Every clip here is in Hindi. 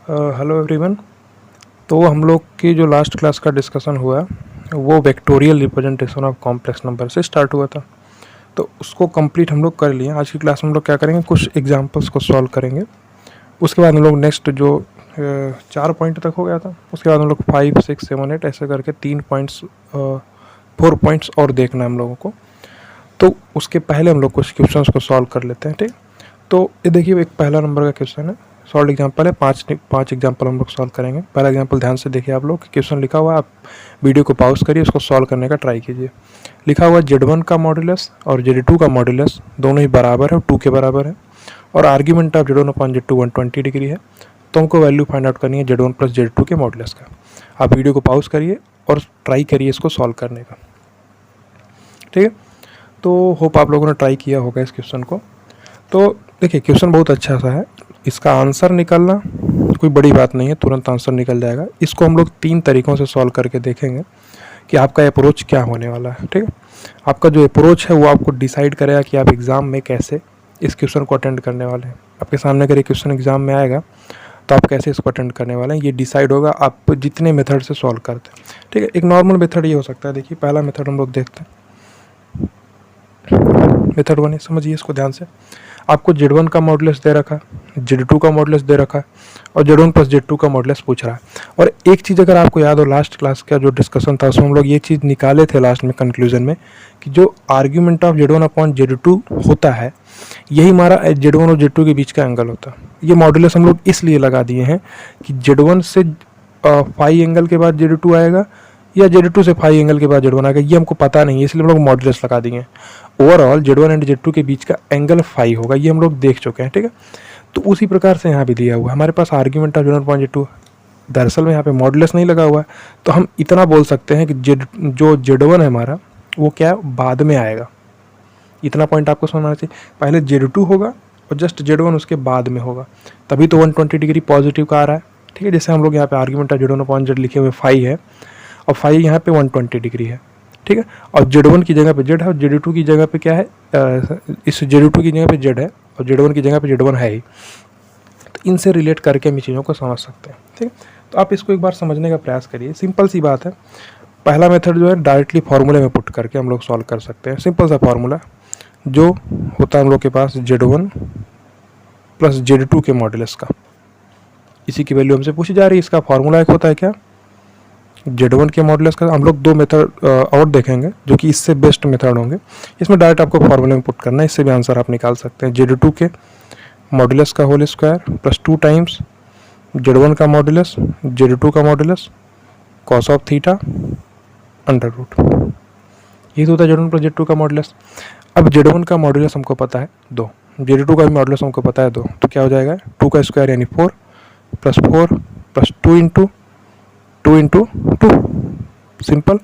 Hello everyone. तो हम लोग की जो लास्ट क्लास का डिस्कशन हुआ वो vectorial representation of complex number से स्टार्ट हुआ था। तो उसको कंप्लीट हम लोग कर लिए। आज की क्लास में हम लोग क्या करेंगे, कुछ एग्जांपल्स को सॉल्व करेंगे। उसके बाद हम लोग नेक्स्ट जो 4 पॉइंट तक हो गया था, उसके बाद हम लोग 5, 6, 7, 8 ऐसे करके 3 पॉइंट्स 4 पॉइंट्स और देखना है हम लोगों को। तो उसके पहले हम लोग कुछ क्वेश्चंस को सॉल्व कर लेते हैं, ठीक। तो ये देखिए, एक पहला नंबर का क्वेश्चन है, सॉल्व एग्जाम्पल है। पांच एग्जाम्पल हम लोग सॉल्व करेंगे। पहला एग्जाम्पल ध्यान से देखिए आप लोग, क्वेश्चन लिखा हुआ है, आप वीडियो को पॉज करिए, उसको सॉल्व करने का ट्राई कीजिए। लिखा हुआ Z1 का मॉड्यूलस और Z2 का मॉड्यूलस दोनों ही बराबर है और 2 के बराबर है, और argument of Z1 upon Z2 120 degree है। तो हमको वैल्यू फाइंड आउट करनी है Z1 प्लस Z2 के मॉड्यूलस का। आप वीडियो को पॉज करिए और ट्राई करिए इसको सॉल्व करने का, ठीक है। तो होप आप लोगों ने ट्राई किया होगा इस क्वेश्चन को। तो देखिए, क्वेश्चन बहुत अच्छा सा है। इसका आंसर निकलना कोई बड़ी बात नहीं है, तुरंत आंसर निकल जाएगा। इसको हम लोग 3 तरीक़ों से सॉल्व करके देखेंगे कि आपका अप्रोच क्या होने वाला है, ठीक है। आपका जो अप्रोच है वो आपको डिसाइड करेगा कि आप एग्ज़ाम में कैसे इस क्वेश्चन को अटेंड करने वाले हैं। आपके सामने अगर ये क्वेश्चन एग्ज़ाम में आएगा तो आप कैसे इसको अटेंड करने वाले हैं, ये डिसाइड होगा आप जितने मेथड से सॉल्व करते हैं, ठीक है। एक नॉर्मल मेथड ये हो सकता है। देखिए, पहला मेथड हम लोग देखते हैं, मेथड 1 है। समझिए इसको ध्यान से। आपको Z1 का मॉडुलस दे रखा है, Z2 का मॉडुलस दे रखा है, और Z1 प्लस Z2 का मॉडुलस पूछ रहा है। और एक चीज़ अगर आपको याद हो, लास्ट क्लास का जो डिस्कशन था उसमें हम लोग ये चीज़ निकाले थे लास्ट में कंक्लूजन में, कि जो argument of Z1 upon Z2 होता है, यही हमारा Z1 और Z2 के बीच का एंगल होता है। ये मॉडुलस हम लोग इसलिए लगा दिए हैं कि Z1 से फाई एंगल के बाद Z2 आएगा, या Z2 से फाई एंगल के बाद Z1 आएगा, ये हमको पता नहीं है, इसलिए हम लोग मॉडुलस लगा दिए हैं। ओवरऑल Z1 एंड Z2 के बीच का एंगल फाई होगा, ये हम लोग देख चुके हैं, ठीक है। तो उसी प्रकार से यहाँ भी दिया हुआ है हमारे पास argument of Z1 point Z2। दरअसल में यहाँ पे मॉडुलस नहीं लगा हुआ है, तो हम इतना बोल सकते हैं कि जो Z1 है हमारा, वो क्या बाद में आएगा। इतना पॉइंट आपको समझना चाहिए। पहले Z2 होगा और जस्ट Z1 उसके बाद में होगा, तभी तो 120 डिग्री पॉजिटिव का आ रहा है, ठीक है। जैसे हम लोग यहाँ पे argument of Z1 upon Z लिखे हुए फाई है, और फाई यहाँ पे 120 डिग्री है, ठीक है। और Z1 की जगह पे Z है, और Z2 की जगह पे क्या है, इस Z2 की जगह पे Z है, और Z1 की जगह पे Z1 है ही। तो इनसे रिलेट करके हम चीज़ों को समझ सकते हैं, ठीक है। तो आप इसको एक बार समझने का प्रयास करिए। सिंपल सी बात है। पहला मेथड जो है डायरेक्टली फार्मूले में पुट करके हम लोग सॉल्व कर सकते हैं। सिंपल सा फार्मूला जो होता है हम लोग के पास Z1 प्लस Z2 के मॉडुलस का, इसी की वैल्यू हमसे पूछी जा रही है। इसका फार्मूला एक होता है क्या, Z1 के मॉडुलस का। हम लोग 2 मेथड और देखेंगे जो कि इससे बेस्ट मेथड होंगे। इसमें डायरेक्ट आपको फार्मूले में पुट करना है, इससे भी आंसर आप निकाल सकते हैं। Z2 के मॉडुलस का whole square plus 2 times Z1 का मॉडुलस, Z2 का modulus, cos of theta under root. ये तो होता है Z1 प्लस Z2 का मॉडुलस। अब Z1 का मॉडुलस हमको पता है 2, Z2 का भी मॉडुलस हमको पता है 2, तो क्या हो जाएगा, 2 का स्क्वायर यानी 4 प्लस 2 इंटू 2 सिंपल।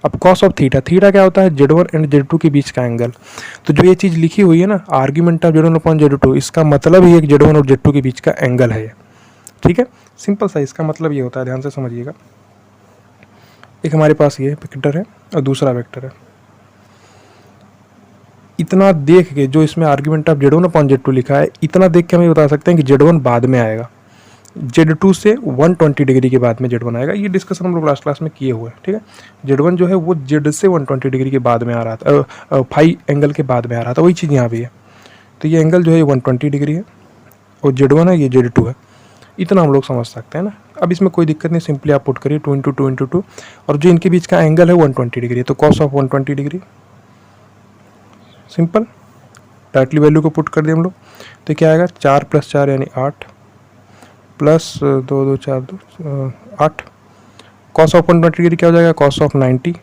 अब कॉस ऑफ थीटा, थीटा क्या होता है, Z1 एंड Z2 के बीच का एंगल। तो जो ये चीज़ लिखी हुई है ना, argument of Z1 upon Z2, इसका मतलब ही एक Z1 और Z2 के बीच का एंगल है, ठीक है। सिंपल सा इसका मतलब ये होता है, ध्यान से समझिएगा। एक हमारे पास ये वेक्टर है और दूसरा वेक्टर है। इतना देख के, जो इसमें argument of Z1 upon Z2 लिखा है, इतना देख के हम ये बता सकते हैं कि Z1 बाद में आएगा, Z2 से 120 डिग्री के बाद में Z1 आएगा। ये डिस्कशन हम लोग लास्ट क्लास में किए हुए हैं, ठीक है। Z1 जो है वो Z से 120 डिग्री के बाद में आ रहा था, फाई एंगल के बाद में आ रहा था, वही चीज़ यहाँ भी है। तो ये एंगल जो है 120 डिग्री है, और Z1 है, ये Z2 है। इतना हम लोग समझ सकते हैं ना। अब इसमें कोई दिक्कत नहीं, सिंपली आप पुट करिए 2 इंटू 2 इंटू 2, और जो इनके बीच का एंगल है 120 डिग्री है, तो cos of 120 degree. Simple, directly value को पुट कर दिए हम लोग, तो क्या आएगा, 4 प्लस 4 यानी 8 प्लस 2 2 4 2 8। कॉस ऑफ 120 डिग्री क्या हो जाएगा, cos of 90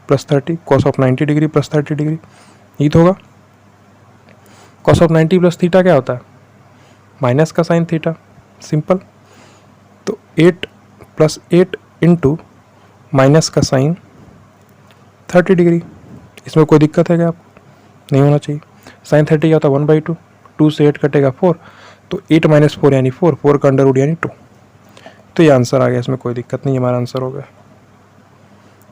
plus 30, cos of 90 degree plus 30 degree, ये तो होगा। कॉस ऑफ 90 प्लस थीटा क्या होता है, माइनस का साइन थीटा, सिंपल। तो 8 प्लस 8 इंटू माइनस का साइन 30 डिग्री। इसमें कोई दिक्कत है क्या आपको, नहीं होना चाहिए। साइन 30 क्या होता है, 1/2, 2 से 8 कटेगा 4, तो 8 माइनस 4 यानी 4, 4 का अंडर रूट यानी 2। तो ये आंसर आ गया, इसमें कोई दिक्कत नहीं, हमारा आंसर हो गया।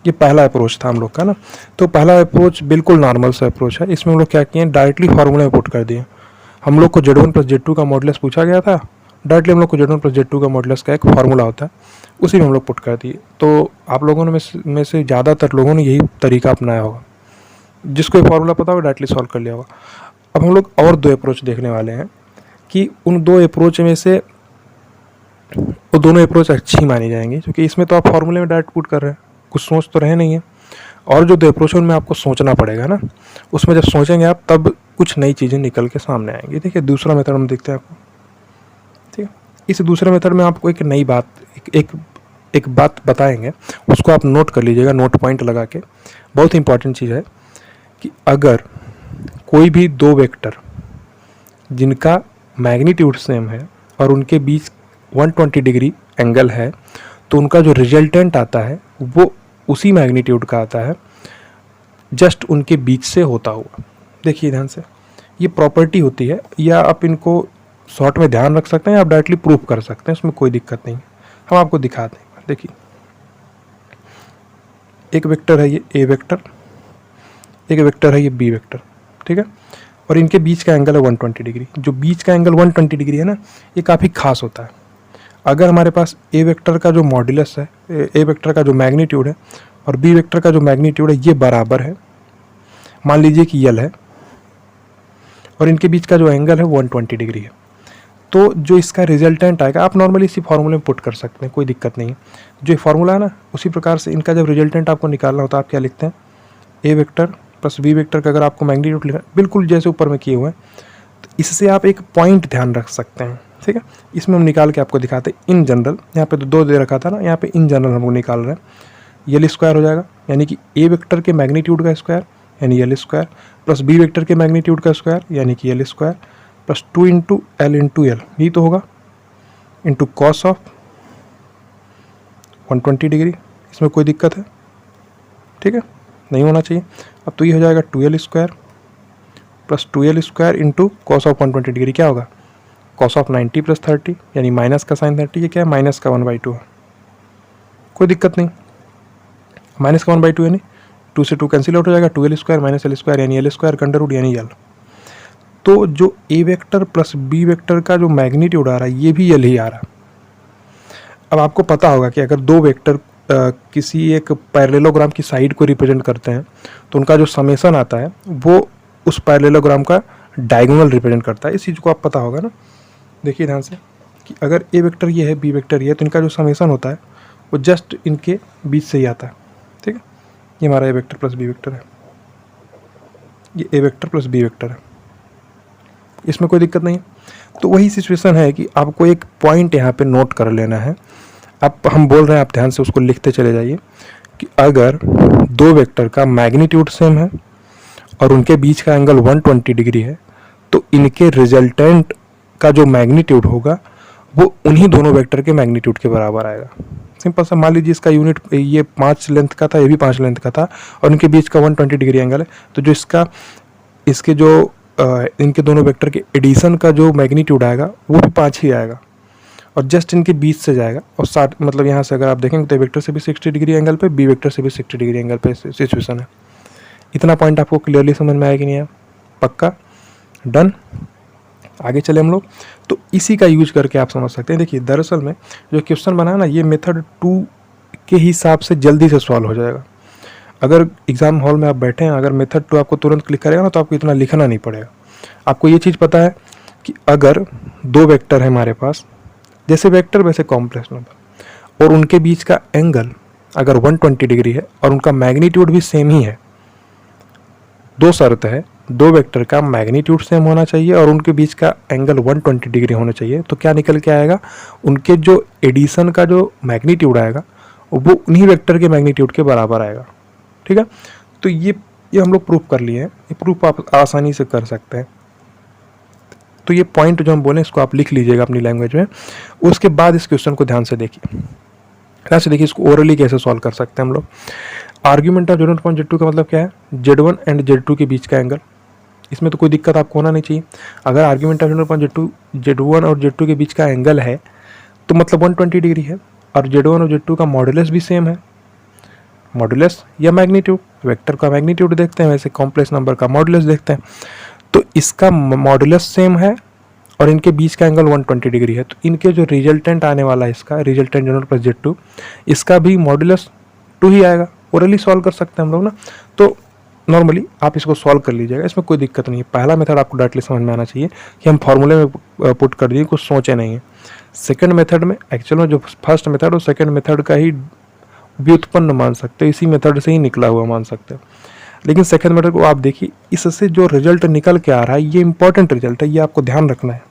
ये पहला अप्रोच था हम लोग का ना। तो पहला अप्रोच बिल्कुल नॉर्मल सा अप्रोच है। इसमें हम लोग क्या किए, डायरेक्टली फार्मूला में पुट कर दिए। हम लोग को Z1 प्लस Z2 का मॉडुलस पूछा गया था, डायरेक्टली हम लोग को Z1 प्लस Z2 का मॉडुलस का एक फार्मूला होता है, उसी में हम लोग पुट कर दिए। तो आप लोगों ने में से ज़्यादातर लोगों ने यही तरीका अपनाया होगा, जिसको ये फार्मूला पता होगा डायरेक्टली सॉल्व कर लिया होगा। अब हम लोग और 2 अप्रोच देखने वाले हैं कि उन 2 अप्रोच में से वो दोनों अप्रोच अच्छी मानी जाएंगी, क्योंकि इसमें तो आप फार्मूले में डायरेक्ट पुट कर रहे हैं, कुछ सोच तो रहे नहीं है। और जो 2 अप्रोच है उनमें आपको सोचना पड़ेगा ना, उसमें जब सोचेंगे आप तब कुछ नई चीज़ें निकल के सामने आएंगी। देखिए दूसरा मेथड हम देखते हैं आपको, ठीक है। इस दूसरे मेथड में आपको एक नई बात एक बात बताएंगे, उसको आप नोट कर लीजिएगा, नोट पॉइंट लगा के। बहुत इंपॉर्टेंट चीज़ है कि अगर कोई भी 2 वेक्टर जिनका मैग्नीट्यूड सेम है और उनके बीच 120 डिग्री एंगल है, तो उनका जो रिजल्टेंट आता है वो उसी मैग्नीट्यूड का आता है, जस्ट उनके बीच से होता हुआ। देखिए ध्यान से, ये प्रॉपर्टी होती है, या आप इनको शॉर्ट में ध्यान रख सकते हैं या आप डायरेक्टली प्रूफ कर सकते हैं, इसमें कोई दिक्कत नहीं है। हम आपको दिखाते हैं। देखिए एक वेक्टर है ये ए वेक्टर, एक वेक्टर है ये बी वेक्टर, ठीक है, और इनके बीच का एंगल है 120 डिग्री। जो बीच का एंगल 120 डिग्री है ना, ये काफ़ी खास होता है। अगर हमारे पास ए वेक्टर का जो मॉड्यूलस है, ए वेक्टर का जो मैग्नीट्यूड है और बी वेक्टर का जो मैग्नीट्यूड है ये बराबर है, मान लीजिए कि यल है, और इनके बीच का जो एंगल है 120 डिग्री है, तो जो इसका रिजल्टेंट आएगा आप नॉर्मली इसी फार्मूले में पुट कर सकते हैं, कोई दिक्कत नहीं है। जो फार्मूला है ना, उसी प्रकार से इनका जब रिजल्टेंट आपको निकालना होता है, आप क्या लिखते हैं, ए वेक्टर प्लस बी वेक्टर का अगर आपको मैग्नीट्यूड लिखना, बिल्कुल जैसे ऊपर में किए हुए हैं, तो इससे आप एक पॉइंट ध्यान रख सकते हैं, ठीक है। इसमें हम निकाल के आपको दिखाते हैं इन जनरल। यहाँ पे तो 2 दे रखा था ना, यहाँ पे इन जनरल हम लोग निकाल रहे हैं। यल स्क्वायर हो जाएगा, यानी कि ए वेक्टर के मैग्नीट्यूड का स्क्वायर यानी L square, plus B vector के मैग्नीट्यूड का स्क्वायर यानी कि L square, plus 2 into L into L, यही तो होगा, इंटू कॉस ऑफ 120 डिग्री। इसमें कोई दिक्कत है, ठीक है, नहीं होना चाहिए। अब तो ये हो जाएगा 2l square plus 2l square into cos of 120 degree, क्या होगा, कॉस ऑफ 90 प्लस 30, यानी माइनस का साइन 30, ये क्या है, माइनस का 1/2 है, कोई दिक्कत नहीं। माइनस का 1/2 यानी 2 से 2 कैंसिल आउट हो जाएगा, 2l square minus l square यानी l स्क्वायर अंडर रूट यानी यल। तो जो ए वेक्टर प्लस बी वेक्टर का जो मैग्नीट्यूड आ रहा है ये भी यल ही आ रहा है। अब आपको पता होगा कि अगर 2 वेक्टर किसी एक पैरेललोग्राम की साइड को रिप्रेजेंट करते हैं तो उनका जो समेशन आता है वो उस पैरेललोग्राम का डायगोनल रिप्रेजेंट करता है। इस चीज़ को आप पता होगा ना। देखिए ध्यान से कि अगर ए वेक्टर ये है, बी वेक्टर ये है, तो इनका जो समेशन होता है वो जस्ट इनके बीच से ही आता है, ठीक है। ये हमारा ए वेक्टर प्लस बी वेक्टर है, ये ए वेक्टर प्लस बी वेक्टर है, इसमें कोई दिक्कत नहीं है। तो वही सिचुएशन है कि आपको एक पॉइंट यहाँ पे नोट कर लेना है। अब हम बोल रहे हैं, आप ध्यान से उसको लिखते चले जाइए कि अगर 2 वेक्टर का मैग्नीट्यूड सेम है और उनके बीच का एंगल 120 डिग्री है, तो इनके रिजल्टेंट का जो मैग्नीट्यूड होगा वो उन्हीं दोनों वेक्टर के मैग्नीट्यूड के बराबर आएगा। सिंपल सा, मान लीजिए इसका यूनिट ये 5 लेंथ का था, ये भी 5 लेंथ का था, और इनके बीच का 120 डिग्री एंगल है, तो जो इसके जो इनके दोनों वेक्टर के एडिशन का जो मैग्नीट्यूड आएगा वो भी 5 ही आएगा, और जस्ट इनके बीच से जाएगा। और 60 मतलब यहाँ से अगर आप देखेंगे तो वेक्टर से भी 60 डिग्री एंगल पे, बी वेक्टर से भी 60 डिग्री एंगल पे सिचुएशन है। इतना पॉइंट आपको क्लियरली समझ में आएगी नहीं है, पक्का, डन। आगे चले हम लोग, तो इसी का यूज करके आप समझ सकते हैं। देखिए दरअसल में जो क्वेश्चन बना है ना, ये मेथड 2 के हिसाब से जल्दी से सॉल्व हो जाएगा। अगर एग्जाम हॉल में आप बैठे हैं, अगर मेथड 2 आपको तुरंत क्लिक करेगा ना, तो आपको इतना लिखना नहीं पड़ेगा। आपको ये चीज़ पता है कि अगर 2 वेक्टर है हमारे पास, जैसे वेक्टर वैसे कॉम्प्लेक्स नंबर, और उनके बीच का एंगल अगर 120 डिग्री है और उनका मैग्नीट्यूड भी सेम ही है, 2 शर्त है, 2 वेक्टर का मैग्नीट्यूड सेम होना चाहिए और उनके बीच का एंगल 120 डिग्री होना चाहिए। तो क्या निकल के आएगा, उनके जो एडिशन का जो मैग्नीट्यूड आएगा वो उन्हीं वेक्टर के मैग्नीट्यूड के बराबर आएगा, ठीक है। तो ये हम लोग प्रूफ कर लिए हैं, ये प्रूफ आप आसानी से कर सकते हैं। तो ये पॉइंट जो हम बोले इसको आप लिख लीजिएगा अपनी लैंग्वेज में। उसके बाद इस क्वेश्चन को ध्यान से देखिए, ध्यान से देखिए इसको ओरली कैसे सॉल्व कर सकते हैं हम लोग। Argument of Z1 upon Z2 का मतलब क्या है, Z1 एंड Z2 के बीच का एंगल। इसमें तो कोई दिक्कत आपको होना नहीं चाहिए। अगर argument of Z1 upon Z1 और Z2 के बीच का एंगल है तो मतलब 120 डिग्री है, और Z1 और Z2 का मॉडुलस भी सेम है। मॉडुलस या मैग्नीट्यूड, वेक्टर का मैग्नीट्यूड देखते हैं, वैसे कॉम्प्लेक्स नंबर का मॉडुलस देखते हैं। तो इसका मॉडुलस सेम है और इनके बीच का एंगल 120 डिग्री है, तो इनके जो रिजल्टेंट आने वाला है, इसका रिजल्टेंट Z1 प्लस Z2, इसका भी मॉड्यूलस 2 ही आएगा। ओरली सॉल्व कर सकते हैं हम लोग ना, तो नॉर्मली आप इसको सॉल्व कर लीजिएगा, इसमें कोई दिक्कत नहीं है। पहला मेथड आपको डायरेक्टली समझ में आना चाहिए कि हम फॉर्मूले में पुट कर दिए, कुछ सोचे नहीं है। सेकंड मेथड में एक्चुअल में जो फर्स्ट मेथड और सेकंड मेथड का ही व्युत्पन्न मान सकते हो, इसी मेथड से ही निकला हुआ मान सकते हो। लेकिन सेकंड मेथड को आप देखिए, इससे जो रिजल्ट निकल के आ रहा है ये इंपॉर्टेंट रिजल्ट है, ये आपको ध्यान रखना है,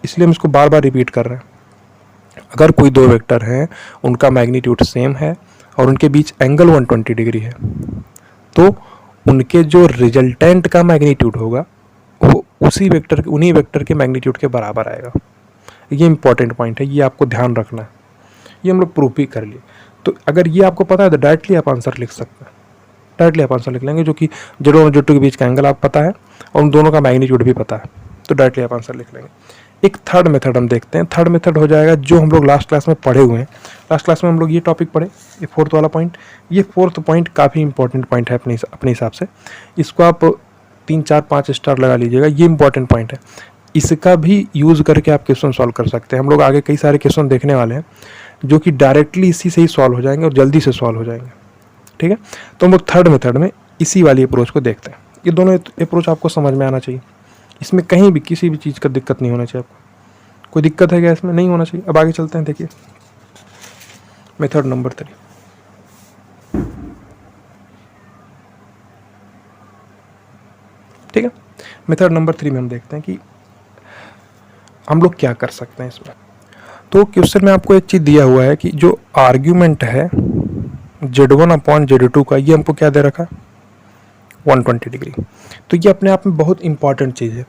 इसलिए हम इसको बार बार रिपीट कर रहे हैं। अगर कोई दो वेक्टर हैं, उनका मैग्नीट्यूड सेम है और उनके बीच एंगल 120 डिग्री है, तो उनके जो रिजल्टेंट का मैग्नीट्यूड होगा वो उन्हीं वेक्टर के मैग्नीट्यूड के बराबर आएगा। ये इंपॉर्टेंट पॉइंट है, ये आपको ध्यान रखना है। ये हम लोग प्रूफ भी कर लिए, तो अगर ये आपको पता है तो डायरेक्टली आप आंसर लिख सकते हैं, डायरेक्टली आप आंसर लिख लेंगे, जो कि Z1 और Z2 के बीच का एंगल आप पता है और उन दोनों का मैग्नीट्यूड भी पता है, तो डायरेक्टली आप आंसर लिख लेंगे। एक थर्ड मेथड हम देखते हैं। थर्ड मेथड हो जाएगा जो हम लोग लास्ट क्लास में पढ़े हुए हैं। लास्ट क्लास में हम लोग ये टॉपिक पढ़े, ये फोर्थ वाला पॉइंट। ये फोर्थ पॉइंट काफ़ी इंपॉर्टेंट पॉइंट है अपने हिसाब से, इसको आप 3 4 5 स्टार लगा लीजिएगा, ये इंपॉर्टेंट पॉइंट है। इसका भी यूज़ करके आप क्वेश्चन सॉल्व कर सकते हैं। हम लोग आगे कई सारे क्वेश्चन देखने वाले हैं जो कि डायरेक्टली इसी से ही सॉल्व हो जाएंगे और जल्दी से सॉल्व हो जाएंगे, ठीक है। तो हम लोग थर्ड मेथड में इसी वाली अप्रोच को देखते हैं। ये दोनों अप्रोच आपको समझ में आना चाहिए, इसमें कहीं भी किसी भी चीज़ का दिक्कत नहीं होना चाहिए आपको। कोई दिक्कत है क्या इसमें? नहीं होना चाहिए। अब आगे चलते हैं, देखिए मेथड नंबर 3। ठीक है, मेथड नंबर 3 में हम देखते हैं कि हम लोग क्या कर सकते हैं इसमें। तो क्वेश्चन में आपको एक चीज़ दिया हुआ है कि जो आर्ग्यूमेंट है Z1 अपॉन Z2 का, ये हमको क्या दे रखा है 120 डिग्री। तो ये अपने आप में बहुत इंपॉर्टेंट चीज़ है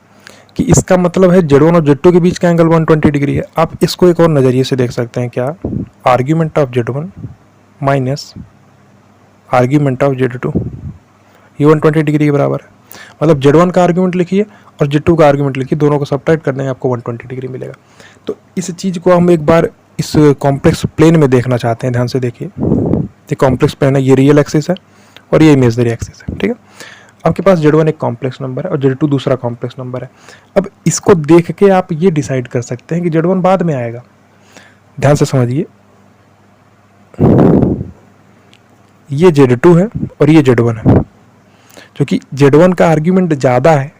कि इसका मतलब है Z1 और Z2 के बीच का एंगल 120 डिग्री है। आप इसको एक और नज़रिए से देख सकते हैं, क्या argument of Z1 minus argument of Z2, ये 120 डिग्री के बराबर है। मतलब Z1 का आर्ग्यूमेंट लिखिए और Z2 का आर्ग्यूमेंट लिखिए, दोनों को सब्ट्रैक्ट करने आपको 120 डिग्री मिलेगा। तो इस चीज़ को हम एक बार इस कॉम्प्लेक्स प्लेन में देखना चाहते हैं। ध्यान से देखिए, ये कॉम्प्लेक्स प्लेन है, ये रियल एक्सिस है और ये इमेजनरी एक्सिस है, ठीक है। आपके पास Z1 एक कॉम्प्लेक्स नंबर है और Z2 दूसरा कॉम्प्लेक्स नंबर है। अब इसको देख के आप ये डिसाइड कर सकते हैं कि Z1 बाद में आएगा। ध्यान से समझिए, ये Z2 है और ये Z1 है। क्योंकि Z1 का आर्ग्यूमेंट ज़्यादा है,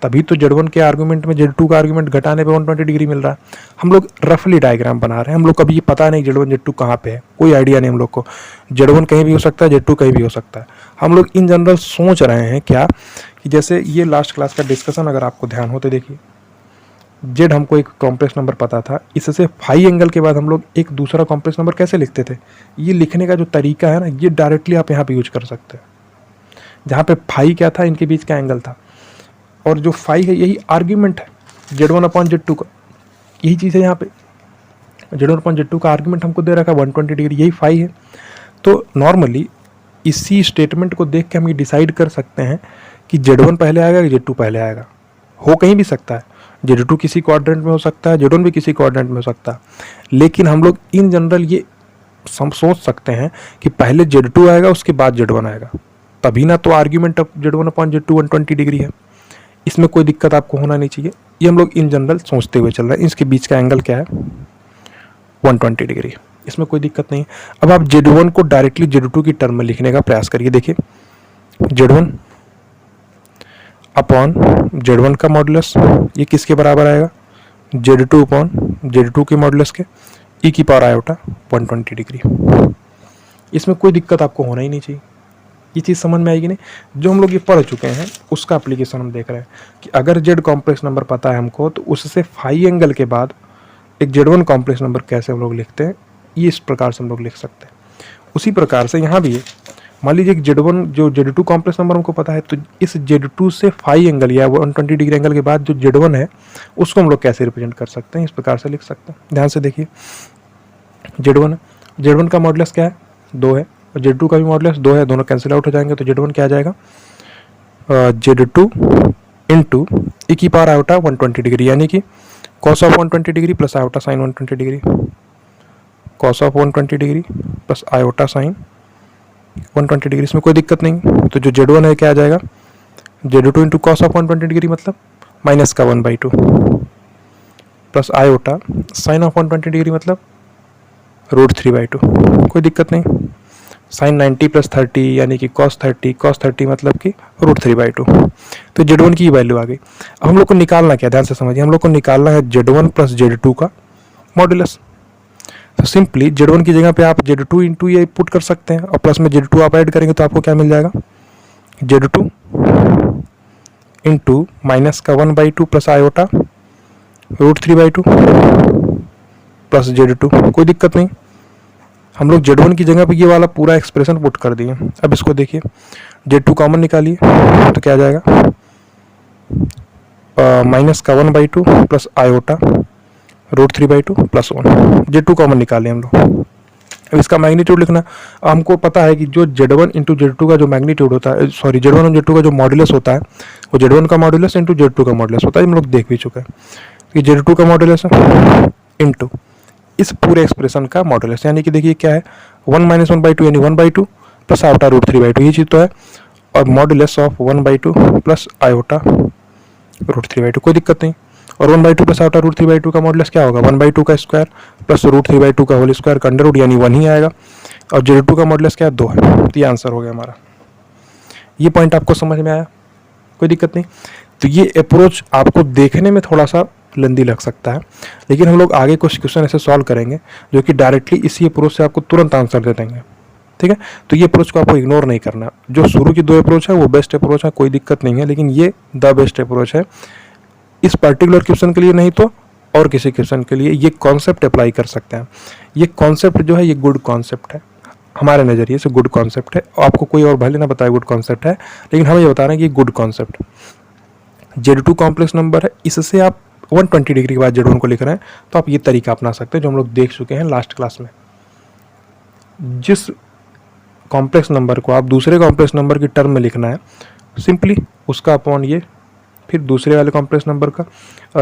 तभी तो Z1 के आर्ग्यूमेंट में Z2 का आर्ग्यूमेंट घटाने पे 120 डिग्री मिल रहा है। हम लोग रफली डायग्राम बना रहे हैं, हम लोग कभी ये पता नहीं Z1 Z2 कहाँ पे है, कोई आइडिया नहीं हम लोग को। Z1 कहीं भी हो सकता है, Z2 कहीं भी हो सकता है। हम लोग इन जनरल सोच रहे हैं क्या कि जैसे ये लास्ट क्लास का डिस्कशन अगर आपको ध्यान हो तो देखिए, Z हमको एक कॉम्प्लेक्स नंबर पता था, इससे फाई एंगल के बाद हम लोग एक दूसरा कॉम्प्लेक्स नंबर कैसे लिखते थे। ये लिखने का जो तरीका है ना, ये डायरेक्टली आप यहाँ पे यूज कर सकते हैं। जहाँ पे फाई क्या था, इनके बीच का एंगल था, और जो फाई है यही आर्ग्यूमेंट है Z1 अपॉन Z2 का, यही चीज़ है। यहाँ पे Z1 अपॉन Z2 का आर्ग्यूमेंट हमको दे रखा है 120 डिग्री, यही फाई है। तो नॉर्मली इसी स्टेटमेंट को देख के हम ये डिसाइड कर सकते हैं कि Z1 पहले आएगा कि Z2 पहले आएगा। हो कहीं भी सकता है, Z2 किसी क्वाड्रेंट में हो सकता है, Z1 भी किसी क्वाड्रेंट में हो सकता है, लेकिन हम लोग इन जनरल ये सोच सकते हैं कि पहले Z2 आएगा उसके बाद Z1 आएगा, तभी ना तो argument of Z1 upon Z2 120 degree है। इसमें कोई दिक्कत आपको होना नहीं चाहिए, ये हम लोग इन जनरल सोचते हुए चल रहे हैं। इसके बीच का एंगल क्या है 120 डिग्री, इसमें कोई दिक्कत नहीं है। अब आप Z1 को डायरेक्टली Z2 की टर्म में लिखने का प्रयास करिए। देखिए Z1 अपॉन Z1 का मॉडुलस, ये किसके बराबर आएगा Z2 अपॉन Z2 के मॉडुलस के e की पावर आयोटा 120 डिग्री। इसमें कोई दिक्कत आपको होना ही नहीं चाहिए। ये चीज़ समझ में आएगी नहीं, जो हम लोग ये पढ़ चुके हैं उसका एप्लीकेशन हम देख रहे हैं कि अगर Z कॉम्प्लेक्स नंबर पता है हमको, तो उससे फाई एंगल के बाद एक Z1 कॉम्प्लेक्स नंबर कैसे हम लोग लिखते हैं, ये इस प्रकार से हम लोग लिख सकते हैं। उसी प्रकार से यहाँ भी है, मान लीजिए कि Z1 जो Z2 कॉम्प्लेक्स नंबर हमको पता है, तो इस Z2 से फाई एंगल या 120 डिग्री एंगल के बाद जो Z1 है उसको हम लोग कैसे रिप्रेजेंट कर सकते हैं, इस प्रकार से लिख सकते हैं। ध्यान से देखिए, Z1 का मॉडुलस क्या है 2 है, और Z2 का भी मॉडुलस 2 है, दोनों कैंसिल आउट हो जाएंगे, तो Z1 क्या आ जाएगा Z2 इंटू e की पावर आयोटा 120 डिग्री, यानी कि cos of 120 degree plus iota sine 120 degree, cos of 120 degree plus iota sine 120 degree. इसमें कोई दिक्कत नहीं। तो जो Z1 है क्या आ जाएगा Z2 into cos of 120 degree, मतलब माइनस का 1/2, plus iota sine of 120 degree मतलब √3/2, कोई दिक्कत नहीं। साइन 90 प्लस 30 यानी कि cos 30 मतलब कि √3/2। तो Z1 की वैल्यू आ गई। अब हम लोग को निकालना क्या, ध्यान से समझिए, हम लोग को निकालना है Z1 प्लस Z2 का मॉड्यूलस। तो सिंपली Z1 की जगह पे आप Z2 इंटू ये पुट कर सकते हैं और प्लस में Z2 आप ऐड करेंगे तो आपको क्या मिल जाएगा, Z2 इंटू माइनस का 1/2 प्लस आयोटा √3/2 प्लस Z2, कोई दिक्कत नहीं। हम लोग Z1 की जगह पे ये वाला पूरा एक्सप्रेशन पुट कर दिए। अब इसको देखिए, Z2 कॉमन निकालिए तो क्या आ जाएगा, माइनस का 1/2 plus iota √3/2 plus 1। Z2 common निकालिए हम लोग। अब इसका मैग्नीट्यूड लिखना, हमको पता है कि जो Z1 इंटू Z2 का जो मैग्नीट्यूड होता है, सॉरी Z1 और Z2 का जो मॉड्यूलस होता है वो Z1 का मॉड्यूलस इंटू Z2 का मॉड्यूलस होता है। हम लोग देख भी चुके हैं कि Z2 का मॉड्यूलस है इंटू इस पूरे एक्सप्रेशन का मॉड्यूलस, यानी कि देखिए क्या है, 1 माइनस 1/2 यानी 1/2 प्लस आयोटा √3/2, ये चीज़ तो है, और मॉड्यूलस ऑफ 1/2 प्लस आयोटा √3/2, कोई दिक्कत नहीं। और 1/2 प्लस आयोटा √3/2 का मॉड्यूलस क्या होगा, 1/2 का स्क्वायर प्लस √3/2 का होल स्क्वायर का अंडर रूट यानी 1 ही आएगा। और Z2 का मॉड्यूलस क्या है, 2 है। तो ये आंसर हो गया हमारा। ये पॉइंट आपको समझ में आया, कोई दिक्कत नहीं। तो ये अप्रोच आपको देखने में थोड़ा सा लेंदी लग सकता है, लेकिन हम लोग आगे कुछ क्वेश्चन ऐसे सॉल्व करेंगे जो कि डायरेक्टली इसी अप्रोच से आपको तुरंत आंसर दे देंगे, ठीक है। तो ये अप्रोच को आपको इग्नोर नहीं करना। जो शुरू की 2 अप्रोच है वो बेस्ट अप्रोच है, कोई दिक्कत नहीं है, लेकिन ये द बेस्ट अप्रोच है इस पर्टिकुलर क्वेश्चन के लिए, नहीं तो और किसी क्वेश्चन के लिए ये कॉन्सेप्ट अप्लाई कर सकते हैं। ये कॉन्सेप्ट जो है ये गुड कॉन्सेप्ट है, हमारे नज़रिए से गुड कॉन्सेप्ट है। आपको कोई और भले ना बताए गुड कॉन्सेप्ट है, लेकिन हमें ये बता रहे हैं कि good concept. Z2 complex number है, इससे आप 120 डिग्री के बाद Z1 को लिख रहे हैं, तो आप ये तरीका अपना सकते हैं जो हम लोग देख चुके हैं लास्ट क्लास में। जिस कॉम्प्लेक्स नंबर को आप दूसरे कॉम्प्लेक्स नंबर की टर्म में लिखना है, सिंपली उसका अपॉन ये, फिर दूसरे वाले कॉम्प्लेक्स नंबर का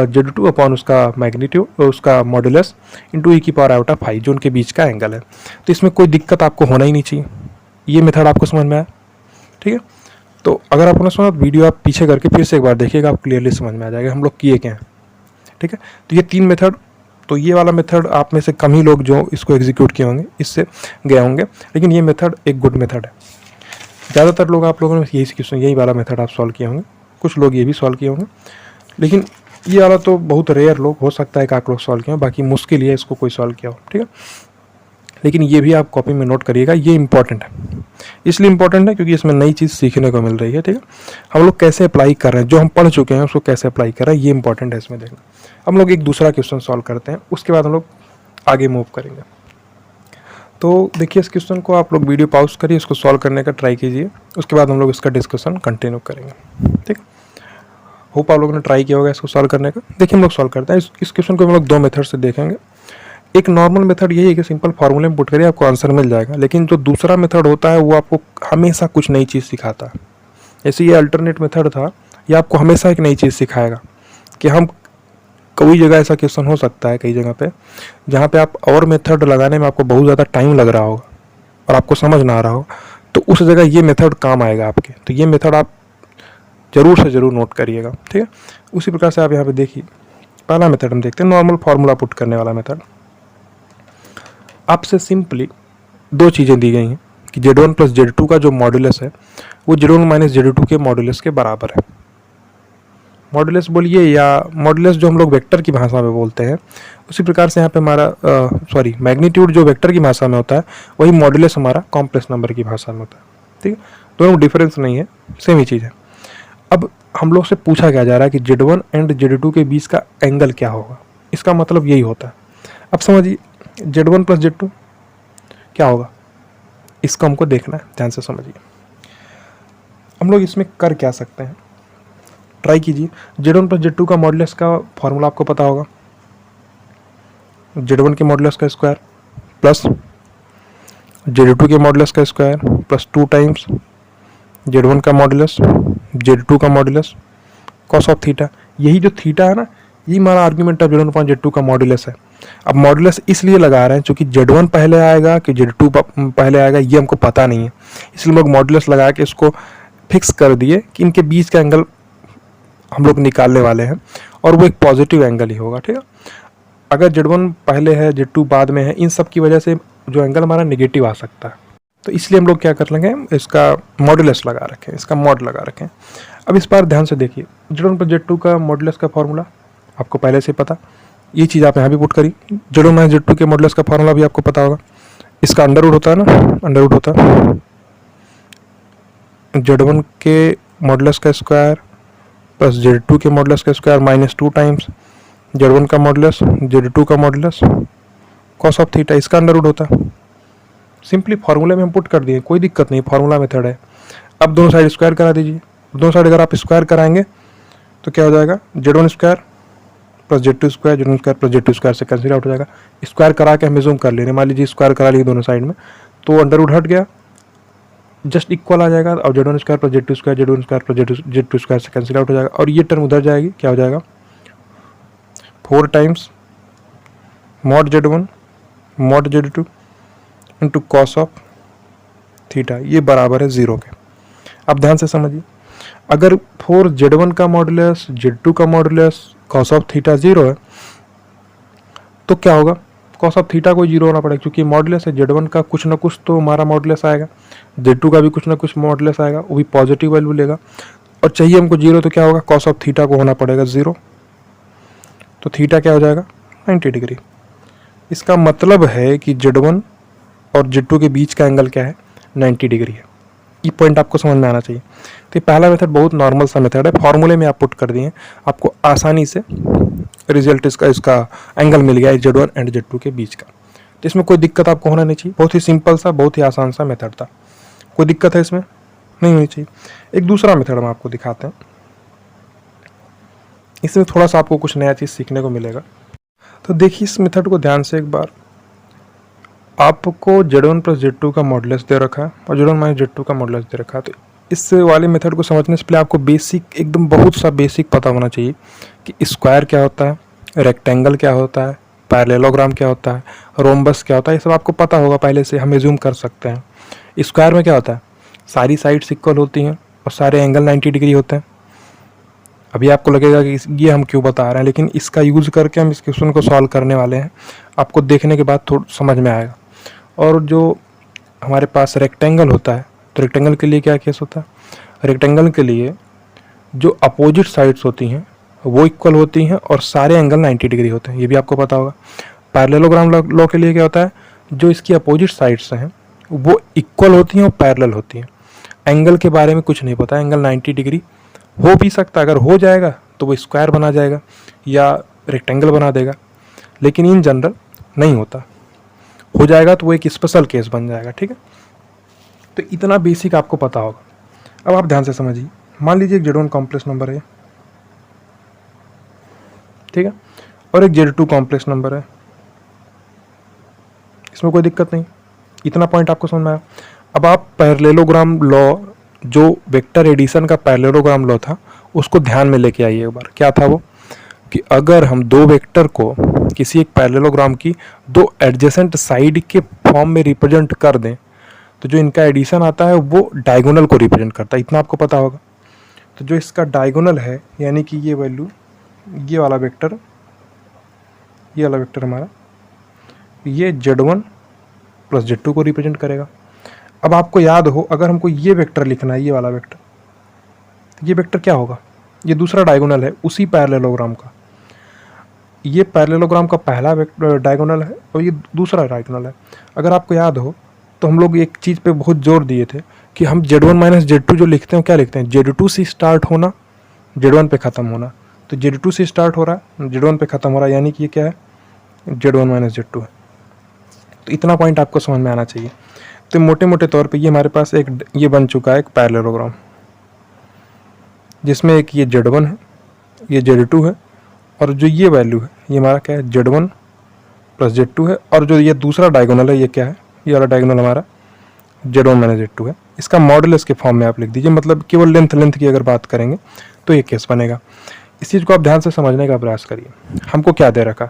Z2 अपॉन उसका मैग्नीट्यूड, उसका मॉड्यूलस इंटू e⁵ जो उनके बीच का एंगल है। तो इसमें कोई दिक्कत आपको होना ही नहीं चाहिए। ये मेथड आपको समझ में आया, ठीक है। तो अगर आपने सुना वीडियो आप पीछे करके फिर से एक बार देखिएगा, आप क्लियरली समझ में आ जाएगा हम लोग किए क्या हैं, ठीक है। तो ये 3 मेथड, तो ये वाला मेथड आप में से कम ही लोग जो इसको एग्जीक्यूट किए होंगे, इससे गए होंगे, लेकिन ये मेथड एक गुड मेथड है। ज़्यादातर लोग, आप लोगों ने यही वाला मेथड आप सॉल्व किए होंगे, कुछ लोग ये भी सॉल्व किए होंगे, लेकिन ये वाला तो बहुत रेयर लोग, हो सकता है कि आप लोग सॉल्व किए हों, बाकी मुश्किल है इसको कोई सॉल्व किया हो, ठीक है। लेकिन ये भी आप कॉपी में नोट करिएगा, ये इंपॉर्टेंट है। इसलिए इंपॉर्टेंट है क्योंकि इसमें नई चीज़ सीखने को मिल रही है, ठीक है। हम लोग कैसे अप्लाई कर रहे हैं, जो हम पढ़ चुके हैं उसको कैसे अप्लाई कर रहे हैं, ये इंपॉर्टेंट है इसमें देखना। हम लोग एक दूसरा क्वेश्चन सॉल्व करते हैं, उसके बाद हम लोग आगे मूव करेंगे। तो देखिए इस क्वेश्चन को आप लोग वीडियो पॉज करिए, इसको सॉल्व करने का ट्राई कीजिए, उसके बाद हम लोग इसका डिस्कशन कंटिन्यू करेंगे, ठीक है। होप आप लोगों ने ट्राई किया होगा इसको सॉल्व करने का। देखिए हम लोग सॉल्व करते हैं इस क्वेश्चन को, हम लोग 2 मेथड से देखेंगे। एक नॉर्मल मेथड यही है कि सिंपल फार्मूले में पुट करिए, आपको आंसर मिल जाएगा, लेकिन जो दूसरा मेथड होता है वो आपको हमेशा कुछ नई चीज़ सिखाता है। जैसे ये अल्टरनेट मेथड था, ये आपको हमेशा एक नई चीज़ सिखाएगा कि हम कोई जगह ऐसा क्वेश्चन हो सकता है कई जगह पे जहाँ पे आप और मेथड लगाने में आपको बहुत ज़्यादा टाइम लग रहा होगा और आपको समझ ना आ रहा हो, तो उस जगह ये मेथड काम आएगा आपके। तो ये मेथड आप ज़रूर से ज़रूर नोट करिएगा, ठीक है। उसी प्रकार से आप यहाँ पे देखिए, पहला मेथड हम देखते हैं, नॉर्मल फार्मूला पुट करने वाला मेथड। आपसे सिंपली 2 चीज़ें दी गई हैं कि Z1 प्लस Z2 का जो मॉड्यूलस है वो Z1 माइनस Z2 के मॉड्यूलस के बराबर है। मॉड्यूलस बोलिए या मॉड्यूलस जो हम लोग वेक्टर की भाषा में बोलते हैं, उसी प्रकार से यहाँ पे हमारा मैग्नीट्यूड जो वेक्टर की भाषा में होता है, वही मॉड्यूलस हमारा कॉम्प्लेक्स नंबर की भाषा में होता है, ठीक है। दोनों डिफरेंस नहीं है, सेम ही चीज़ है। अब हम लोग से पूछा क्या जा रहा है कि Z1 एंड Z2 के बीच का एंगल क्या होगा, इसका मतलब यही होता है। अब समझिए Z1 प्लस Z2 क्या होगा, इसको हमको देखना है, ध्यान से समझिए। हम लोग इसमें कर क्या सकते हैं, ट्राई कीजिए। Z1 प्लस Z2 का मॉड्यूलस का फॉर्मूला आपको पता होगा, Z1 के मॉड्यूलस का स्क्वायर प्लस Z2 के मॉड्यूलस का स्क्वायर प्लस 2 टाइम्स Z1 का मॉड्यूलस Z2 का मॉड्यूलस कॉस ऑफ थीटा। यही जो थीटा है ना, यही हमारा argument of Z1 upon Z2 का मॉड्यूलस है। अब मॉड्यूलस इसलिए लगा रहे हैं क्योंकि Z1 पहले आएगा कि Z2 पहले आएगा ये हमको पता नहीं है, इसलिए हम लोग मॉड्यूलस लगा के इसको फिक्स कर दिए कि इनके बीच का एंगल हम लोग निकालने वाले हैं और वो एक पॉजिटिव एंगल ही होगा, ठीक है। अगर Z1 पहले है Z2 बाद में है, इन सब की वजह से जो एंगल हमारा नेगेटिव आ सकता है। तो इसलिए हम लोग क्या कर लेंगे, इसका मॉडुलस लगा रखें, इसका मॉड लगा रखें। अब इस बार ध्यान से देखिए, Z1 पर Z2 का मॉडुलस का फॉर्मूला आपको पहले से पता, ये चीज़ आप यहाँ भी पुट करी। Z1 माइनस Z2 के मॉडुलस का फॉर्मूला भी आपको पता होगा, इसका अंडर रूट होता है ना, अंडर रूट होता है Z1 के मॉडुलस का स्क्वायर प्लस Z2 के मॉडुलस का स्क्वायर माइनस 2 टाइम्स Z1 का मॉडुलस Z2 का मॉडुलस कॉस ऑफ थीटा, इसका अंडर रूट होता है। सिंपली फार्मूले में हम पुट कर दिए, कोई दिक्कत नहीं, फार्मूला मेथड है। अब दोनों साइड स्क्वायर करा दीजिए, दोनों साइड अगर आप स्क्वायर कराएंगे तो क्या हो जाएगा, Z1 square plus Z2 square, Z1 square plus Z2 square से कैंसिल आउट हो जाएगा। स्क्वायर करा के हमें जूम कर लेने, मान लीजिए स्क्वायर करा लिए दोनों साइड में, तो अंडर रूट हट गया, जस्ट इक्वल आ जाएगा। और Z1 square plus Z2 square, Z1 square plus Z2 square से कैंसिल आउट हो जाएगा, और ये टर्म उधर जाएगी, क्या हो जाएगा 4 times mod Z1 mod Z2 into cos of theta, ये बराबर है 0 के। अब ध्यान से समझिए, अगर 4 Z1 का मॉडुलस Z2 का मॉडुलस कॉस ऑफ थीटा 0 है, तो क्या होगा, कॉस ऑफ थीटा को 0 होना पड़ेगा, क्योंकि मॉडुलस है Z1 का, कुछ ना कुछ तो हमारा मॉडुलस आएगा, Z2 का भी कुछ ना कुछ मॉडुलस आएगा, वो भी पॉजिटिव वैल्यू लेगा, और चाहिए हमको 0, तो क्या होगा, कॉस ऑफ थीटा को होना पड़ेगा 0, तो थीटा क्या हो जाएगा 90 डिग्री। इसका मतलब है कि Z1 और Z2 के बीच का एंगल क्या है, 90 डिग्री है। ये पॉइंट आपको समझ में आना चाहिए। तो ये पहला मेथड बहुत नॉर्मल सा मेथड है, फॉर्मूले में आप पुट कर दिए, आपको आसानी से रिजल्ट इसका एंगल मिल गया Z1 एंड Z2 के बीच का। तो इसमें कोई दिक्कत आपको होना नहीं चाहिए, बहुत ही सिंपल सा, बहुत ही आसान सा मेथड था, कोई दिक्कत है इसमें नहीं होनी चाहिए। एक दूसरा मेथड हम आपको दिखाते हैं, इसमें थोड़ा सा आपको कुछ नया चीज़ सीखने को मिलेगा। तो देखिए इस मेथड को ध्यान से एक बार, आपको Z1 प्लस Z2 का मॉडुलस दे रखा है और Z1 माइनस Z2 का मॉडुलस दे रखा है। तो इस वाले मेथड को समझने से पहले आपको बेसिक, एकदम बहुत सा बेसिक पता होना चाहिए कि स्क्वायर क्या होता है, रेक्टेंगल क्या होता है, पैरेललोग्राम क्या होता है, रोम्बस क्या होता है, ये सब आपको पता होगा पहले से, हम एज्यूम कर सकते हैं। स्क्वायर में क्या होता है, सारी साइड्स इक्वल होती हैं और सारे एंगल 90 डिग्री होते हैं। अभी आपको लगेगा कि ये हम क्यों बता रहे हैं, लेकिन इसका यूज़ करके हम इस क्वेश्चन को सॉल्व करने वाले हैं, आपको देखने के बाद थोड़ा समझ में आएगा। और जो हमारे पास रेक्टेंगल होता है, तो रेक्टेंगल के लिए क्या केस होता है, रेक्टेंगल के लिए जो अपोजिट साइड्स होती हैं वो इक्वल होती हैं और सारे एंगल 90 डिग्री होते हैं, ये भी आपको पता होगा। पैरेललोग्राम लॉ के लिए क्या होता है, जो इसकी अपोजिट साइड्स हैं वो इक्वल होती हैं और पैरेलल होती हैं। एंगल के बारे में कुछ नहीं पता, एंगल 90 डिग्री हो भी सकता है, अगर हो जाएगा तो वो स्क्वायर बना जाएगा या रेक्टेंगल बना देगा, लेकिन इन जनरल नहीं होता, हो जाएगा तो वो एक स्पेशल केस बन जाएगा, ठीक है। तो इतना बेसिक आपको पता होगा। अब आप ध्यान से समझिए, मान लीजिए एक Z1 कॉम्प्लेक्स नंबर है, ठीक है, और एक Z2 कॉम्प्लेक्स नंबर है, इसमें कोई दिक्कत नहीं, इतना पॉइंट आपको समझ में आया। अब आप पैरेललोग्राम लॉ, जो वेक्टर एडिशन का पैरेललोग्राम लॉ था, उसको ध्यान में लेके आइए एक बार। क्या था वो, कि अगर हम दो वेक्टर को किसी एक पैरेललोग्राम की दो एडजेसेंट साइड के फॉर्म में रिप्रेजेंट कर दें, तो जो इनका एडिशन आता है वो डायगोनल को रिप्रेजेंट करता है, इतना आपको पता होगा। तो जो इसका डायगोनल है, यानी कि ये वैल्यू, ये वाला वेक्टर, ये वाला वेक्टर हमारा, ये Z1 प्लस Z2 को रिप्रेजेंट करेगा। अब आपको याद हो, अगर हमको ये वेक्टर लिखना है, ये वाला वेक्टर, ये वेक्टर क्या होगा, ये दूसरा डायगोनल है उसी पैरेललोग्राम का, ये पैरेललोग्राम का पहला डायगोनल है और ये दूसरा डायगोनल है। अगर आपको याद हो तो हम लोग एक चीज़ पे बहुत जोर दिए थे कि हम Z1 माइनस Z2 जो लिखते हैं क्या लिखते हैं, Z2 से स्टार्ट होना, Z1 पे ख़त्म होना। तो Z2 से स्टार्ट हो रहा है, Z1 पे ख़त्म हो रहा है, यानी कि ये क्या है, Z1 माइनस Z2 है। तो इतना पॉइंट आपको समझ में आना चाहिए। तो मोटे मोटे तौर पे ये हमारे पास एक ये बन चुका है एक पैरेललोग्राम, जिसमें एक ये Z1 है, ये Z2 है, और जो ये वैल्यू है ये हमारा क्या है, Z1 प्लस Z2 है, और जो ये दूसरा डायगोनल है ये क्या है, ये वाला डायगोनल हमारा Z1 माइनस Z2 है। इसका मॉडुलस के फॉर्म में आप लिख दीजिए, मतलब केवल लेंथ की अगर बात करेंगे तो ये केस बनेगा। इस चीज़ को आप ध्यान से समझने का प्रयास करिए। हमको क्या दे रखा,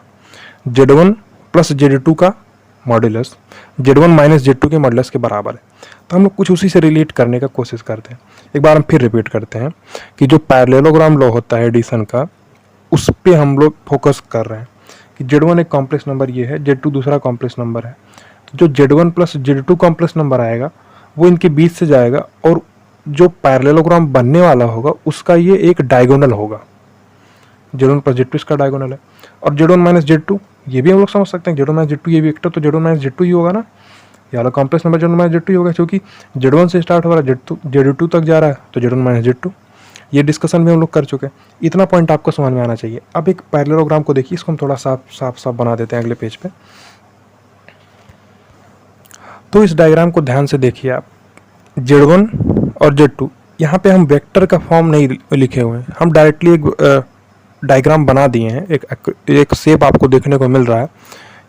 Z1 प्लस Z2 का मॉडुलस Z1 माइनस Z2 के मॉडुलस के बराबर है। तो हम लोग कुछ उसी से रिलेट करने का कोशिश करते हैं। एक बार हम फिर रिपीट करते हैं कि जो पैरेललोग्राम लॉ होता है एडिशन का, उस पर हम लोग फोकस कर रहे हैं कि Z1 एक कॉम्प्लेक्स नंबर ये है, Z2 दूसरा कॉम्प्लेक्स नंबर है, तो जो Z1 plus Z2 complex number आएगा वो इनके बीच से जाएगा और जो पैरेललोग्राम बनने वाला होगा उसका ये एक डायगोनल होगा। Z1 प्लस Z2 इसका डायगोनल है। और Z1 माइनस Z2 ये भी हम लोग समझ सकते हैं, Z1 माइनस Z2 ये भी वेक्टर, तो Z1 माइनस Z2 ही होगा ना, ये वाला complex number Z1 minus Z2 ही होगा, क्योंकि Z1 से स्टार्ट हो रहा है, Z2 तक जा रहा है, तो Z1 माइनस Z2। ये डिस्कशन भी हम लोग कर चुके हैं, इतना पॉइंट आपको समझ में आना चाहिए। अब एक पैरेललोग्राम को देखिए, इसको हम थोड़ा साफ बना देते हैं अगले पेज पे। तो इस डायग्राम को ध्यान से देखिए आप, Z1 और Z2, यहाँ पे हम वेक्टर का फॉर्म नहीं लिखे हुए हैं, हम डायरेक्टली एक डायग्राम बना दिए हैं। एक शेप आपको देखने को मिल रहा है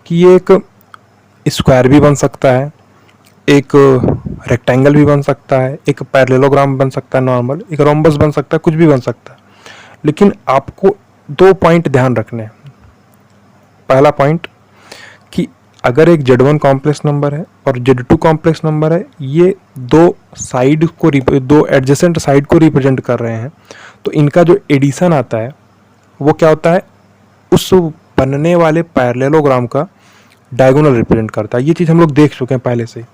कि ये एक स्क्वायर भी बन सकता है, एक रेक्टेंगल भी बन सकता है, एक पैरेललोग्राम बन सकता है नॉर्मल, एक रोम्बस बन सकता है, कुछ भी बन सकता है। लेकिन आपको 2 पॉइंट ध्यान रखने हैं। पहला पॉइंट कि अगर एक Z1 कॉम्प्लेक्स नंबर है और Z2 कॉम्प्लेक्स नंबर है, ये दो एडजेसेंट साइड को रिप्रेजेंट कर रहे हैं, तो इनका जो एडिशन आता है वो क्या होता है, उस बनने वाले पैरेललोग्राम का डायगोनल रिप्रेजेंट करता है। ये चीज़ हम लोग देख चुके हैं पहले से।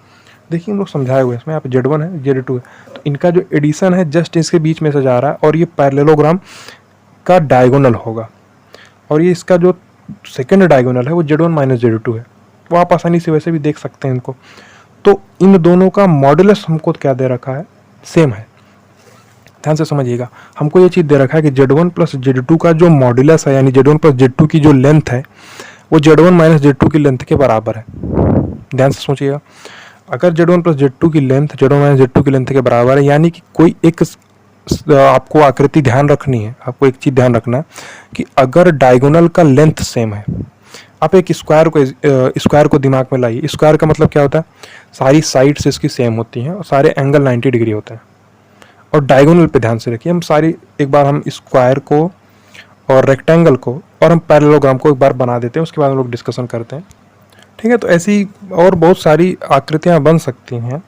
देखिए हम लोग समझाए हुए इसमें, यहाँ पे Z1 है, Z2 है, तो इनका जो एडिशन है जस्ट इसके बीच में से जा रहा है और ये पैरेललोग्राम का डायगोनल होगा। और ये इसका जो सेकेंड डायगोनल है वो Z1 माइनस Z2 है, वो आप आसानी से वैसे भी देख सकते हैं इनको। तो इन दोनों का मॉडुलस हमको क्या दे रखा है, सेम है। ध्यान से समझिएगा, हमको ये चीज़ दे रखा है कि Z1 प्लस Z2 का जो मॉडुलस है, यानी Z1 प्लस Z2 की जो लेंथ है वो Z1 माइनस Z2 की लेंथ के बराबर है। ध्यान से सोचिएगा, अगर Z1 प्लस Z2 की लेंथ Z1 माइनस Z2 की लेंथ के बराबर है, यानी कि कोई एक आपको आकृति ध्यान रखनी है, आपको एक चीज़ ध्यान रखना है कि अगर डायगोनल का लेंथ सेम है, आप एक स्क्वायर को दिमाग में लाइए। स्क्वायर का मतलब क्या होता है, सारी साइड्स इसकी सेम होती हैं और सारे एंगल 90 डिग्री होते हैं। और डायगोनल पे ध्यान से रखिए, एक बार हम स्क्वायर को और रेक्टेंगल को और हम पैरेललोग्राम को एक बार बना देते हैं, उसके बाद हम लोग डिस्कशन करते हैं। ठीक है, तो ऐसी और बहुत सारी आकृतियां बन सकती हैं,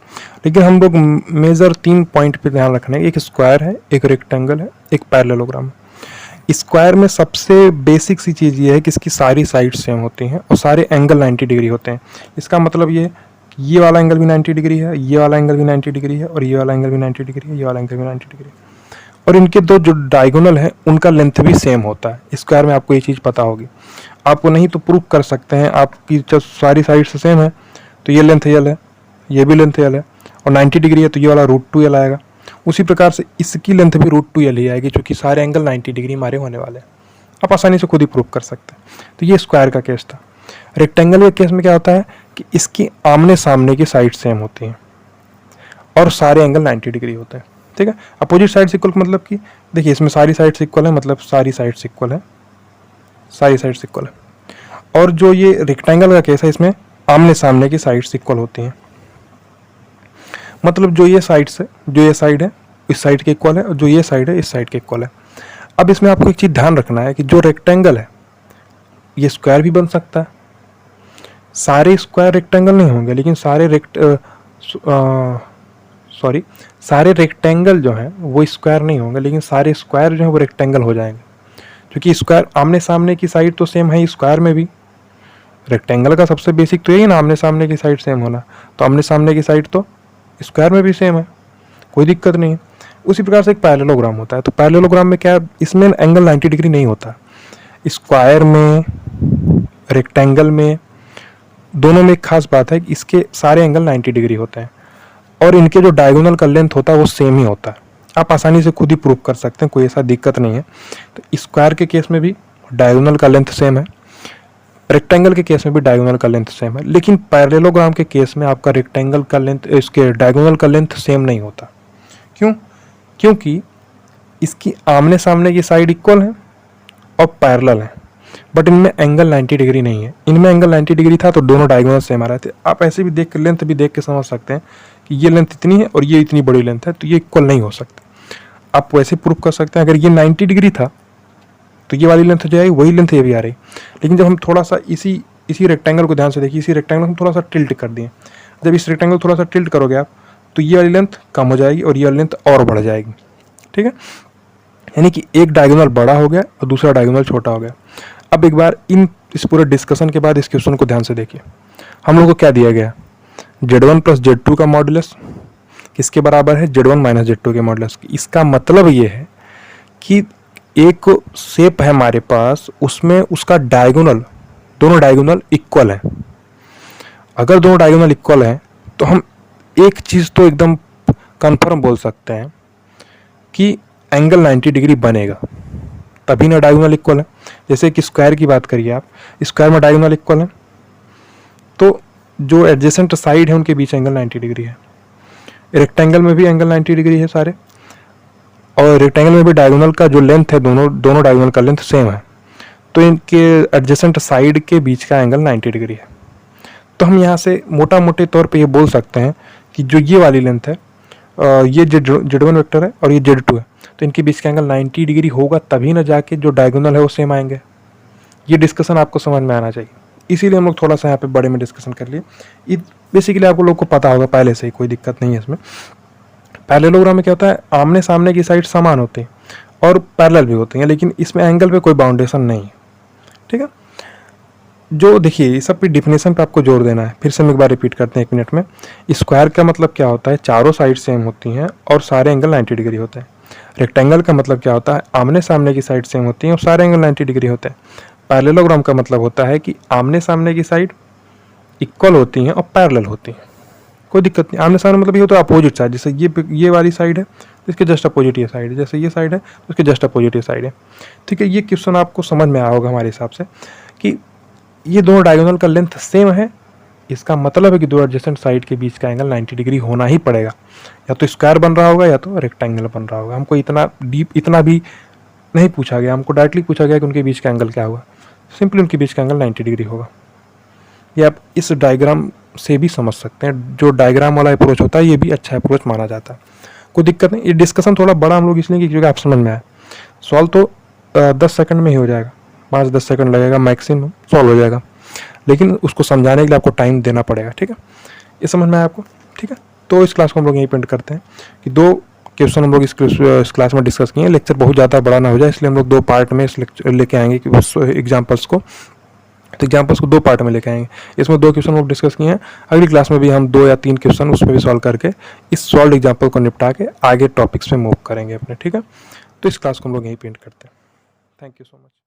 लेकिन हम लोग मेजर 3 पॉइंट पे ध्यान रखना है। एक स्क्वायर है, एक रेक्टेंगल है, एक पैरेललोग्राम है। स्क्वायर में सबसे बेसिक सी चीज़ ये है कि इसकी सारी साइड सेम होती हैं और सारे एंगल 90 डिग्री होते हैं। इसका मतलब ये वाला एंगल भी 90 डिग्री है, ये वाला एंगल भी 90 डिग्री है, और ये वाला एंगल भी 90 डिग्री है, ये वाला एंगल भी 90 डिग्री है। और इनके दो जो डायगोनल है उनका लेंथ भी सेम होता है। स्क्वायर में आपको ये चीज़ पता होगी, आपको नहीं तो प्रूफ कर सकते हैं। आपकी जब सारी साइड से सेम है तो ये लेंथ यल है, ये भी लेंथ यल है, और 90 डिग्री है तो ये वाला √2l आएगा। उसी प्रकार से इसकी लेंथ भी √2l ही आएगी, क्योंकि सारे एंगल 90 डिग्री हमारे होने वाले हैं। आप आसानी से खुद ही प्रूफ कर सकते हैं। तो ये स्क्वायर का केस था। रेक्टेंगल के केस में क्या होता है कि इसकी आमने सामने की साइड सेम होती हैं और सारे एंगल 90 डिग्री होते हैं। ठीक है, अपोजिट साइड इक्वल मतलब कि देखिए इसमें सारी साइड्स इक्वल है, मतलब सारी साइड्स इक्वल है, सारी साइड्स इक्वल है। और जो ये रेक्टेंगल का केस है, इसमें आमने सामने की साइड्स इक्वल होती हैं, मतलब जो ये साइड्स है, जो ये साइड है इस साइड के इक्वल है और जो ये साइड है इस साइड के इक्वल है। अब इसमें आपको एक चीज़ ध्यान रखना है कि जो रेक्टेंगल है ये स्क्वायर भी बन सकता है। सारे स्क्वायर रेक्टेंगल नहीं होंगे, लेकिन सारे रेक्टेंगल जो हैं वो स्क्वायर नहीं होंगे, लेकिन सारे स्क्वायर जो हैं वो रेक्टेंगल हो जाएंगे, क्योंकि स्क्वायर आमने सामने की साइड तो सेम है स्क्वायर में भी। रेक्टेंगल का सबसे बेसिक तो यही ना, आमने सामने की साइड सेम होना, तो आमने सामने की साइड तो स्क्वायर में भी सेम है, कोई दिक्कत नहीं है। उसी प्रकार से एक पैरेललोग्राम होता है। तो पैरेललोग्राम में क्या, इसमें एंगल 90 डिग्री नहीं होता। स्क्वायर में, रेक्टेंगल में, दोनों में एक खास बात है कि इसके सारे एंगल 90 डिग्री होते हैं और इनके जो डायगोनल का लेंथ होता है वो सेम ही होता है। आप आसानी से खुद ही प्रूव कर सकते हैं, कोई ऐसा दिक्कत नहीं है। तो स्क्वायर के केस में भी डायगोनल का लेंथ सेम है, रेक्टेंगल के केस में भी डायगोनल का लेंथ सेम है, लेकिन पैरेललोग्राम के केस में आपका रेक्टेंगल का लेंथ, इसके डायगोनल का लेंथ सेम नहीं होता। क्यों? क्योंकि इसकी आमने सामने की साइड इक्वल है और पैरेलल है, बट इनमें एंगल 90 डिग्री नहीं है। इनमें एंगल 90 डिग्री था तो दोनों डायगोनल सेम आ रहे थे। आप ऐसे भी देख के, लेंथ भी देख के समझ सकते हैं कि ये लेंथ इतनी है और ये इतनी बड़ी लेंथ है, तो ये इक्वल नहीं हो सकते। आप वैसे प्रूफ कर सकते हैं, अगर ये 90 डिग्री था तो ये वाली लेंथ जो है वही लेंथ ये भी आ रही। लेकिन जब हम थोड़ा सा इसी रेक्टेंगल को ध्यान से देखिए, इसी रेक्टेंगल हम थोड़ा सा टिल्ट कर दिए, जब इस रेक्टेंगल थोड़ा सा टिल्ट करोगे आप तो ये वाली लेंथ कम हो जाएगी और ये वाली लेंथ और बढ़ जाएगी। ठीक है, यानी कि एक डायगोनल बड़ा हो गया और दूसरा डायगोनल छोटा हो गया। अब एक बार इन इस पूरे डिस्कशन के बाद इस क्वेश्चन को ध्यान से देखिए। हम लोग को क्या दिया गया, Z1 प्लस Z2 का मॉडुलस किसके बराबर है, Z1 माइनस Z2 के मॉडुलस। इसका मतलब ये है कि एक शेप है हमारे पास, उसमें उसका डायगोनल, दोनों डायगोनल इक्वल हैं। अगर दोनों डायगोनल इक्वल हैं तो हम एक चीज़ तो एकदम कंफर्म बोल सकते हैं कि एंगल 90 डिग्री बनेगा, तभी ना डायगोनल इक्वल है। जैसे कि स्क्वायर की बात करिए आप, स्क्वायर में डायगोनल इक्वल है, तो जो एडजेसेंट साइड है उनके बीच एंगल 90 डिग्री है। रेक्टेंगल में भी एंगल 90 डिग्री है सारे, और रेक्टेंगल में भी डायगोनल का जो लेंथ है, दोनों डायगोनल का लेंथ सेम है, तो इनके एडजेसेंट साइड के बीच का एंगल 90 डिग्री है। तो हम यहाँ से मोटा मोटे तौर पे ये बोल सकते हैं कि जो ये वाली लेंथ है, ये Z1 वेक्टर है और ये Z2 है, तो इनके बीच का एंगल 90 डिग्री होगा, तभी ना जाके जो डायगोनल है वो सेम आएंगे। ये डिस्कशन आपको समझ में आना चाहिए, इसीलिए हम लोग थोड़ा सा यहाँ पे बड़े में डिस्कशन कर लिए। ये बेसिकली आपको लोग को पता होगा पहले से ही, कोई दिक्कत नहीं है इसमें। पैरेललोग्राम में क्या होता है, आमने सामने की साइड समान होती है और पैरेलल भी होती हैं, लेकिन इसमें एंगल पे कोई बाउंडेशन नहीं है, ठीक है। जो देखिए ये सब की डिफिनेशन पे आपको जोर देना है, फिर से हम एक बार रिपीट करते हैं 1 मिनट में। स्क्वायर का मतलब क्या होता है, चारों साइड सेम होती हैं और सारे एंगल 90 डिग्री होते हैं। रेक्टेंगल का मतलब क्या होता है, आमने सामने की साइड सेम होती हैं और सारे एंगल 90 डिग्री होते हैं। पैरेललोग्राम का मतलब होता है कि आमने सामने की साइड इक्वल होती हैं और पैरेलल होती हैं, कोई दिक्कत नहीं। आमने सामने मतलब ये होता है अपोजिट साइड, जैसे ये वाली साइड है तो इसके जस्ट अपोजिट ये साइड है, जैसे ये साइड है तो इसके जस्ट अपोजिट ये साइड है, ठीक है। ये क्वेश्चन आपको समझ में आया होगा हमारे हिसाब से कि ये दोनों डायगोनल का लेंथ सेम है, इसका मतलब है कि दो एडजेसेंट साइड के बीच का एंगल 90 डिग्री होना ही पड़ेगा, या तो स्क्वायर बन रहा होगा या तो रेक्टेंगल बन रहा होगा। हमको इतना डीप इतना भी नहीं पूछा गया, हमको डायरेक्टली पूछा गया कि उनके बीच का एंगल क्या होगा, सिंपली उनके बीच का एंगल 90 डिग्री होगा। ये आप इस डायग्राम से भी समझ सकते हैं, जो डायग्राम वाला अप्रोच होता है ये भी अच्छा अप्रोच माना जाता है, कोई दिक्कत नहीं। ये डिस्कशन थोड़ा बड़ा हम लोग इसलिए कि क्योंकि आप समझ में आए। सॉल्व तो 10 सेकंड में ही हो जाएगा, 5-10 सेकंड लगेगा मैक्सिमम, सॉल्व हो जाएगा, लेकिन उसको समझाने के लिए आपको टाइम देना पड़ेगा, ठीक है। ये समझ में आया आपको, ठीक है। तो इस क्लास को हम लोग यहीं पेंट करते हैं कि 2 क्वेश्चन हम लोग इस क्लास में डिस्कस किए। लेक्चर बहुत ज़्यादा बड़ा ना हो जाए, इसलिए हम लोग 2 पार्ट में इस लेक्चर लेके आएंगे कि उस एग्जाम्पल्स को, तो एग्जाम्पल्स को 2 पार्ट में लेके आएंगे। इसमें 2 क्वेश्चन हम डिस्कस किए हैं, अगली क्लास में भी हम 2 या 3 क्वेश्चन उसमें भी सॉल्व करके इस सॉल्व एग्जाम्पल को निपटा के आगे टॉपिक्स में मूव करेंगे अपने, ठीक है। तो इस क्लास को हम लोग यहीं पेंट करते हैं। Thank you so much.